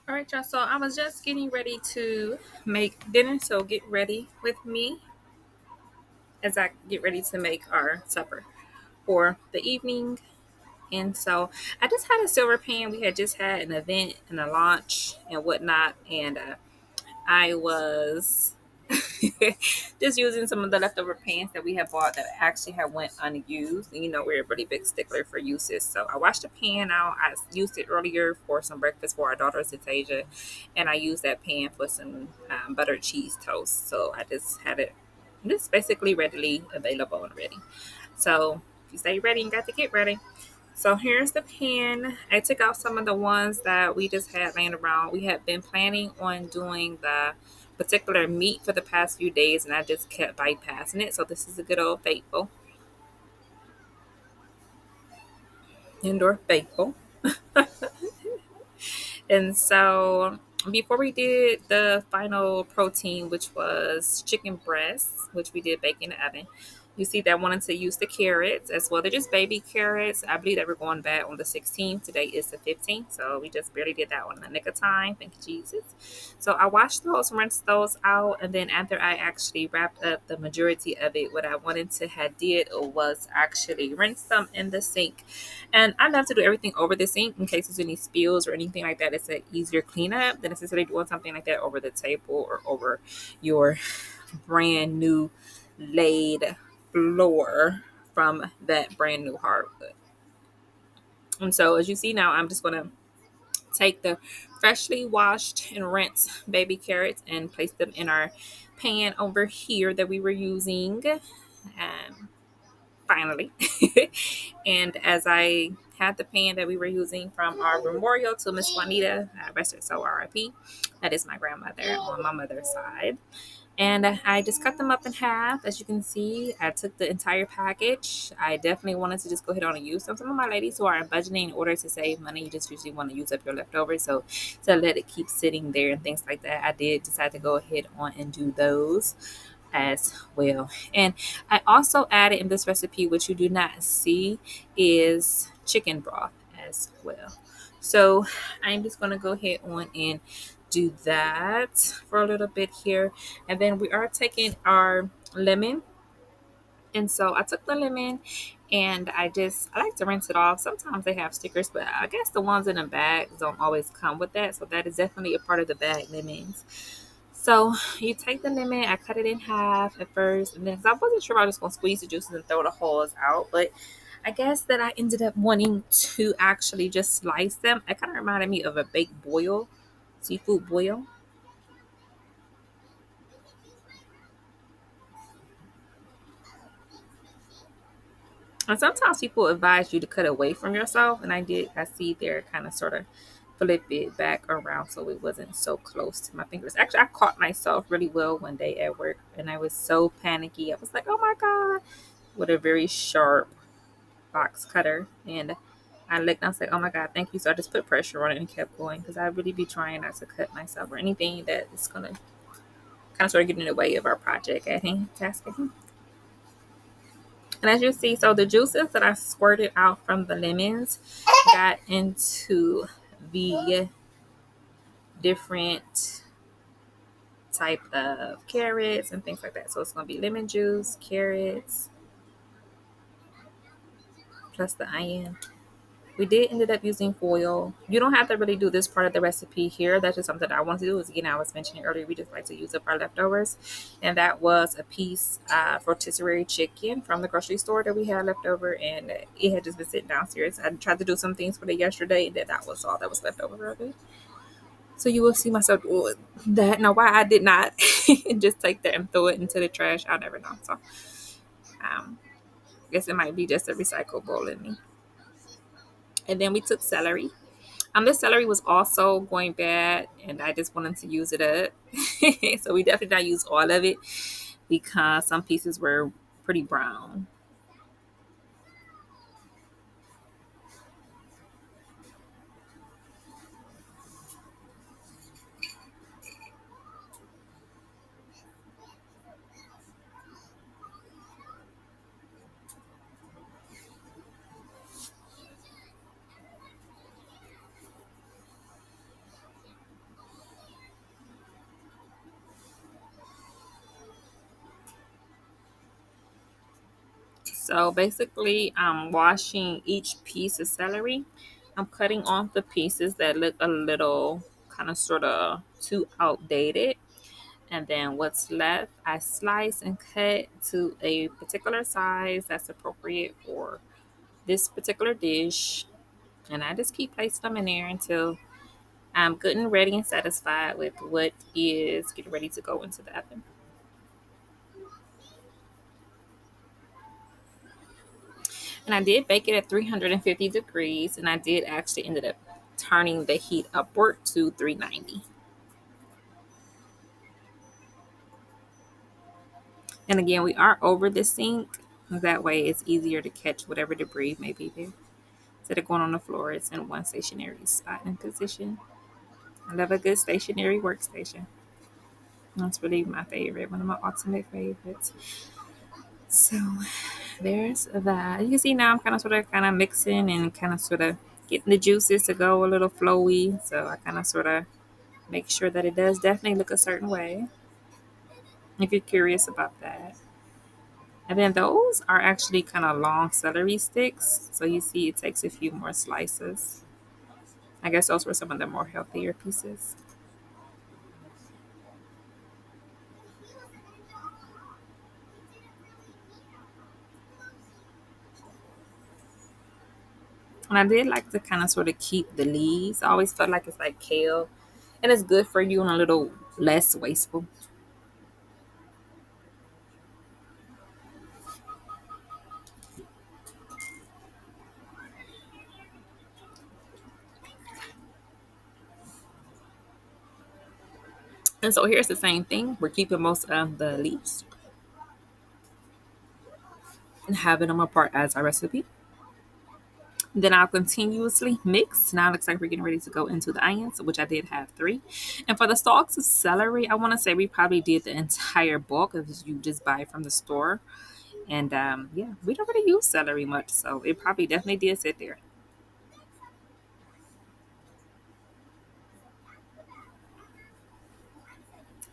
All right, y'all. So I was just getting ready to make dinner. So get ready with me as I get ready to make our supper for the evening. And so I just had a silver pan. We had just had an event and a launch and whatnot. And I was just using some of the leftover pans that we have bought that actually have went unused. And, we're a really big stickler for uses. So I washed the pan out. I used it earlier for some breakfast for our daughter, Zetasia. And I used that pan for some buttered cheese toast. So I just had it just basically readily available and ready. So if you stay ready, you got to get ready. So here's the pan. I took out some of the ones that we just had laying around. We had been planning on doing the particular meat for the past few days, and I just kept bypassing it. So this is a good old faithful, indoor faithful. And so before we did the final protein, which was chicken breasts, which we did bake in the oven, you see that I wanted to use the carrots as well. They're just baby carrots. I believe that we're going back on the 16th. Today is the 15th. So we just barely did that one in the nick of time. Thank you, Jesus. So I washed those, rinsed those out. And then after I actually wrapped up the majority of it, what I wanted to have did was actually rinse them in the sink. And I love to do everything over the sink in case there's any spills or anything like that. It's an easier cleanup than necessarily doing something like that over the table or over your brand new laid floor from that brand new hardwood. And so as you see now, I'm just going to take the freshly washed and rinsed baby carrots and place them in our pan over here that we were using. Finally. And as I had the pan that we were using from our memorial to Miss Juanita, rest her soul, RIP. That is my grandmother on my mother's side. And I just cut them up in half. As you can see, I took the entire package. I definitely wanted to just go ahead on and use them. Some of my ladies who are budgeting in order to save money, you just usually want to use up your leftovers. So to let it keep sitting there and things like that, I did decide to go ahead on and do those as well. And I also added in this recipe, which you do not see, is chicken broth as well. So I'm just going to go ahead on and do that for a little bit here. And then we are taking our lemon. And so I took the lemon and I like to rinse it off. Sometimes they have stickers, but I guess the ones in the bags don't always come with that. So that is definitely a part of the bag lemons. So you take the lemon, I cut it in half at first, and then 'cause I wasn't sure I was just gonna squeeze the juices and throw the hulls out, but I guess that I ended up wanting to actually just slice them. It kind of reminded me of a baked boil, seafood boil. And sometimes people advise you to cut away from yourself, and I did. I see there kind of sort of flip it back around so it wasn't so close to my fingers. Actually, I caught myself really well one day at work, and I was so panicky. I was like, "Oh my god!" with a very sharp box cutter, and I looked and I was like, "Oh my god, thank you." So I just put pressure on it and kept going because I really be trying not to cut myself or anything that is gonna kind of sort of get in the way of our project at hand, task at hand. And as you see, so the juices that I squirted out from the lemons got into the different type of carrots and things like that. So it's going to be lemon juice, carrots, plus the onion. We did ended up using foil. You don't have to really do this part of the recipe here. That's just something that I want to do. Is again, I was mentioning earlier, we just like to use up our leftovers, and that was a piece of rotisserie chicken from the grocery store that we had left over, and it had just been sitting downstairs. I tried to do some things with it yesterday, and that was all that was left over of it. So you will see myself do that. Now, why I did not just take that and throw it into the trash, I'll never know. So, I guess it might be just a recyclable in me. And then we took celery. This celery was also going bad, and I just wanted to use it up. So we definitely not use all of it because some pieces were pretty brown. So basically, I'm washing each piece of celery. I'm cutting off the pieces that look a little kind of sort of too outdated. And then what's left, I slice and cut to a particular size that's appropriate for this particular dish. And I just keep placing them in there until I'm good and ready and satisfied with what is getting ready to go into the oven. And I did bake it at 350 degrees, and I did actually ended up turning the heat upward to 390. And again, we are over the sink. That way it's easier to catch whatever debris may be there. Instead of going on the floor, it's in one stationary spot and position. I love a good stationary workstation. That's really my favorite, one of my ultimate favorites. So there's that. You can see now I'm kind of mixing and kind of sort of getting the juices to go a little flowy. So I kind of sort of make sure that it does definitely look a certain way if you're curious about that. And then those are actually kind of long celery sticks. So you see it takes a few more slices. I guess those were some of the more healthier pieces. And I did like to kind of sort of keep the leaves. I always felt like it's like kale. And it's good for you and a little less wasteful. And so here's the same thing. We're keeping most of the leaves and having them apart as our recipe. Then I'll continuously mix. Now it looks like we're getting ready to go into the onions, which I did have three. And for the stalks of celery, I want to say we probably did the entire bulk as you just buy from the store. And yeah, we don't really use celery much, so it probably definitely did sit there.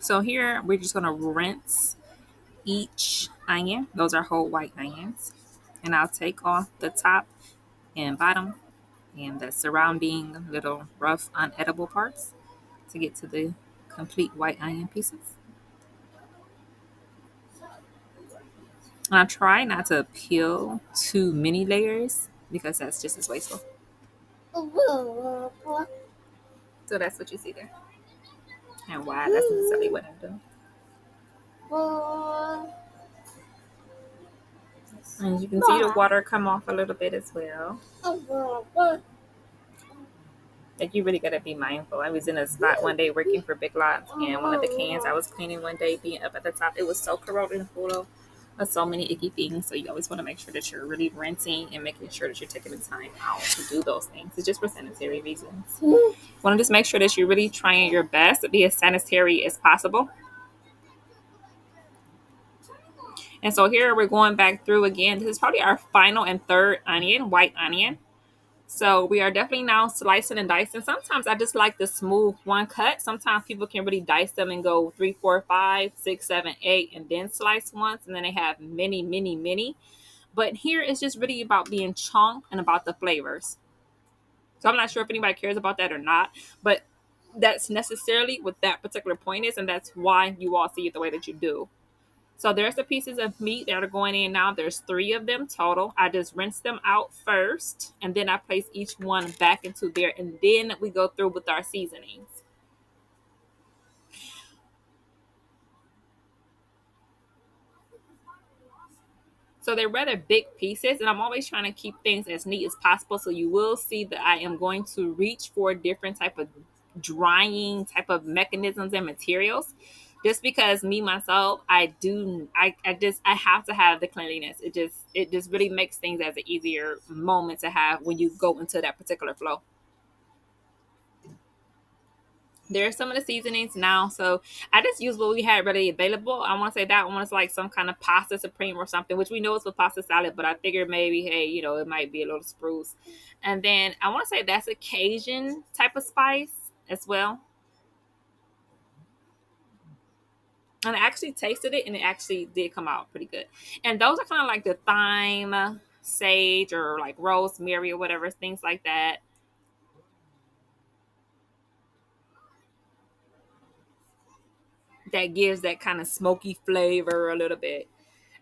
So here we're just gonna rinse each onion. Those are whole white onions. And I'll take off the top and bottom and the surrounding little rough unedible parts to get to the complete white onion pieces. And I try not to peel too many layers because that's just as wasteful. So that's what you see there. And why that's necessarily what I'm doing. And you can see the water come off a little bit as well. Like you really gotta be mindful. I was in a spot one day working for Big Lots, and one of the cans I was cleaning one day, being up at the top, it was so corroded and full of so many icky things. So you always want to make sure that you're really rinsing and making sure that you're taking the time out to do those things. It's just for sanitary reasons. You want to just make sure that you're really trying your best to be as sanitary as possible. And so here we're going back through again. This is probably our final and third onion, white onion. So we are definitely now slicing and dicing. Sometimes I just like the smooth one cut. Sometimes people can really dice them and go three, four, five, six, seven, eight, and then slice once, and then they have many, many, many. But here it's just really about being chunked and about the flavors. So I'm not sure if anybody cares about that or not, but that's necessarily what that particular point is, and that's why you all see it the way that you do. So there's the pieces of meat that are going in now. There's three of them total. I just rinse them out first, and then I place each one back into there, and then we go through with our seasonings. So they're rather big pieces, and I'm always trying to keep things as neat as possible. So you will see that I am going to reach for different type of drying type of mechanisms and materials. Just because me myself, I have to have the cleanliness. It just really makes things as an easier moment to have when you go into that particular flow. There's some of the seasonings now. So I just use what we had ready available. I want to say that one was like some kind of pasta supreme or something, which we know is for pasta salad, but I figured maybe, hey, it might be a little spruce. And then I want to say that's a Cajun type of spice as well. And I actually tasted it, and it actually did come out pretty good. And those are kind of like the thyme, sage, or like rosemary or whatever, things like that. That gives that kind of smoky flavor a little bit.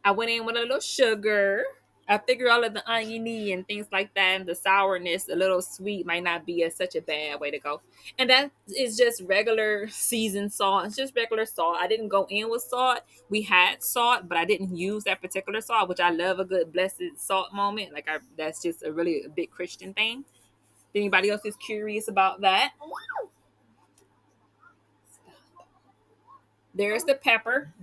I went in with a little sugar. I figured all of the oniony and things like that, and the sourness, a little sweet might not be such a bad way to go. And that is just regular seasoned salt. It's just regular salt. I didn't go in with salt. We had salt, but I didn't use that particular salt, which I love a good blessed salt moment. That's just a really a big Christian thing. If anybody else is curious about that, there's the pepper.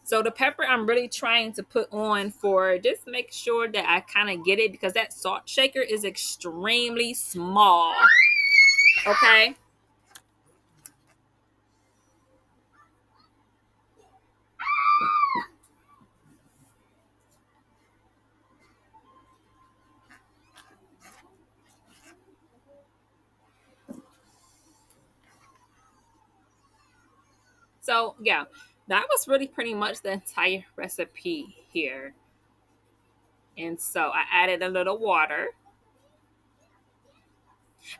So the pepper I'm really trying to put on for just make sure that I kind of get it because that salt shaker is extremely small. Okay. So yeah, that was really pretty much the entire recipe here. And so I added a little water.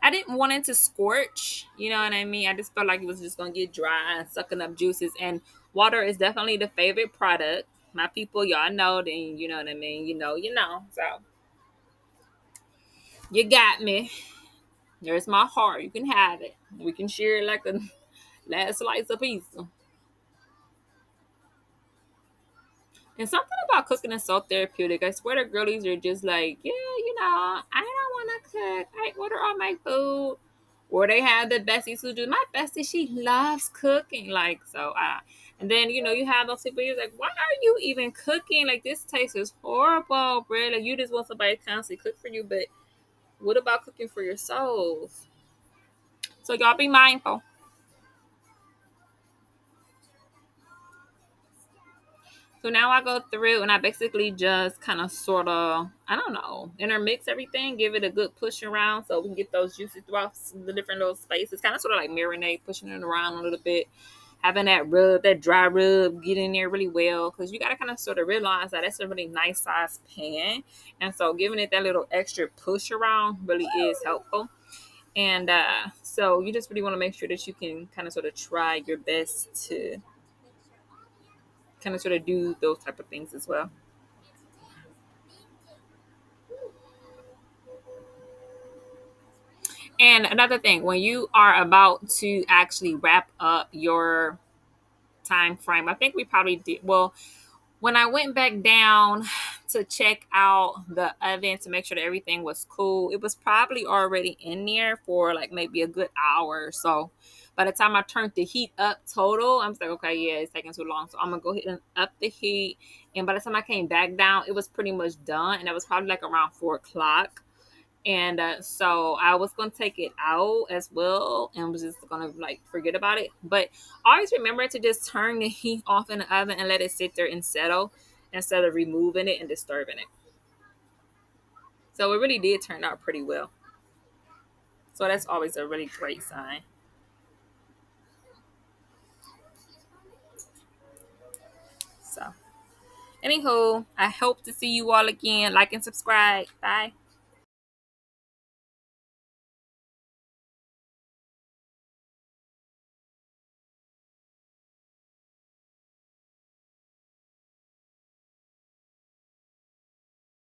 I didn't want it to scorch, you know what I mean? I just felt like it was just gonna get dry and sucking up juices. And water is definitely the favorite product. My people, y'all know, then you know what I mean. You know. So you got me. There's my heart. You can have it. We can share it like a last slice of pizza. And something about cooking is so therapeutic. I swear the girlies are just like, yeah, I don't want to cook. I order all my food. Or they have the besties who do. My bestie, she loves cooking. Like, so, and then, you have those people, you're like, why are you even cooking? Like, this taste is horrible, bro. Like, you just want somebody to constantly cook for you. But what about cooking for yourselves? So, y'all be mindful. So now I go through and I basically just kind of sort of, I don't know, intermix everything, give it a good push around so we can get those juices throughout the different little spaces. Kind of sort of like marinade, pushing it around a little bit, having that rub, that dry rub get in there really well because you got to kind of sort of realize that that's a really nice size pan. And so giving it that little extra push around really is helpful. And so you just really want to make sure that you can kind of sort of try your best to kind of sort of do those type of things as well. And another thing, when you are about to actually wrap up your time frame, I think we probably did. Well, when I went back down to check out the oven to make sure that everything was cool, it was probably already in there for like maybe a good hour or so. By the time I turned the heat up total, I'm just like, okay, yeah, it's taking too long. So I'm gonna go ahead and up the heat. And by the time I came back down, it was pretty much done. And it was probably like around 4 o'clock. And so I was gonna take it out as well and was just gonna like forget about it. But always remember to just turn the heat off in the oven and let it sit there and settle instead of removing it and disturbing it. So it really did turn out pretty well. So that's always a really great sign. So anywho, I hope to see you all again. Like and subscribe. Bye.